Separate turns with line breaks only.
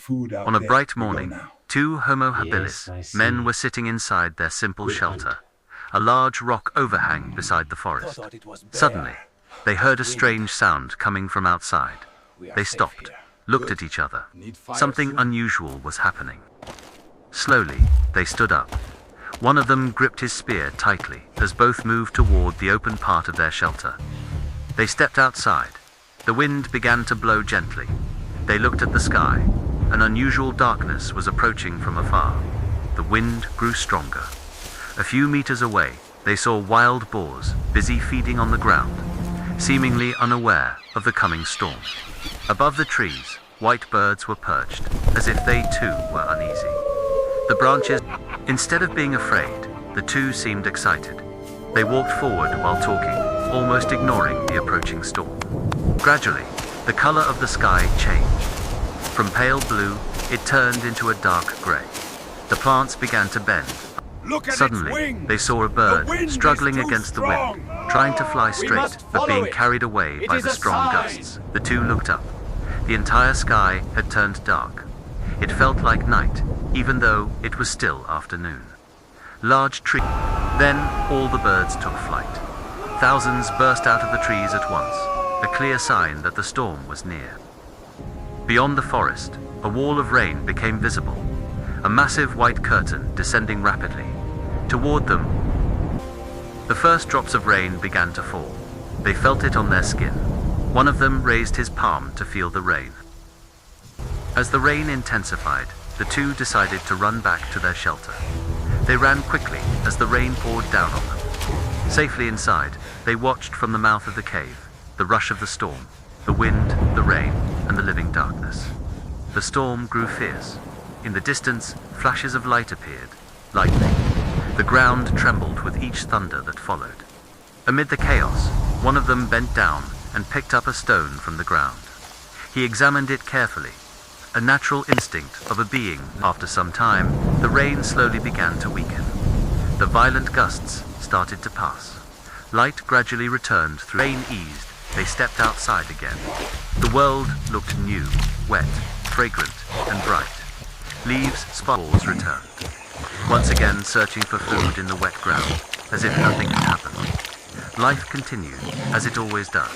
food out
On a
there.
bright
We go
morning,
now.
two Homo
Yes,
habilis
I see.
men were sitting inside their simple
Good
shelter,
hunt.
a large rock overhang beside the forest.
Thought it was bear.
Suddenly, they heard a strange sound coming from outside.
We are
They
safe
stopped,
here.
looked
Good.
at each other.
Need fire
Something
soon.
unusual was happening. Slowly, they stood up. One of them gripped his spear tightly as both moved toward the open part of their shelter. They stepped outside. The wind began to blow gently. They looked at the sky. An unusual darkness was approaching from afar. The wind grew stronger. A few meters away, they saw wild boars busy feeding on the ground, seemingly unaware of the coming storm. Above the trees, white birds were perched, as if they too were uneasy. The branches, instead of being afraid, the two seemed excited. They walked forward while talking, almost ignoring the approaching storm. Gradually, the color of the sky changed. From pale blue, it turned into a dark gray. The plants began to bend.
Look at its
Suddenly,
wings.
they saw a
The
bird
wind
struggling
is too
against the wind,
strong.
trying to fly straight,
must
but
follow
being
it.
carried away
It
by
is
the
a
strong
sign.
gusts. The two looked up. The entire sky had turned dark. It felt like night, even though it was still afternoon. Large trees. Then all the birds took flight. Thousands burst out of the trees at once, a clear sign that the storm was near. Beyond the forest, a wall of rain became visible, a massive white curtain descending rapidly. Toward them, the first drops of rain began to fall. They felt it on their skin. One of them raised his palm to feel the rain. As the rain intensified, the two decided to run back to their shelter. They ran quickly as the rain poured down on them. Safely inside, they watched from the mouth of the cave, the rush of the storm, the wind, the rain, and the living darkness. The storm grew fierce. In the distance, flashes of light appeared, lightning. The ground trembled with each thunder that followed. Amid the chaos, one of them bent down and picked up a stone from the ground. He examined it carefully, a natural instinct of a being. After some time, the rain slowly began to weaken. The violent gusts started to pass. Light gradually returned through. Rain eased. They stepped outside again. The world looked new, wet, fragrant, and bright. Leaves, sparkles returned. Once again searching for food in the wet ground, as if nothing had happened. Life continued, as it always does.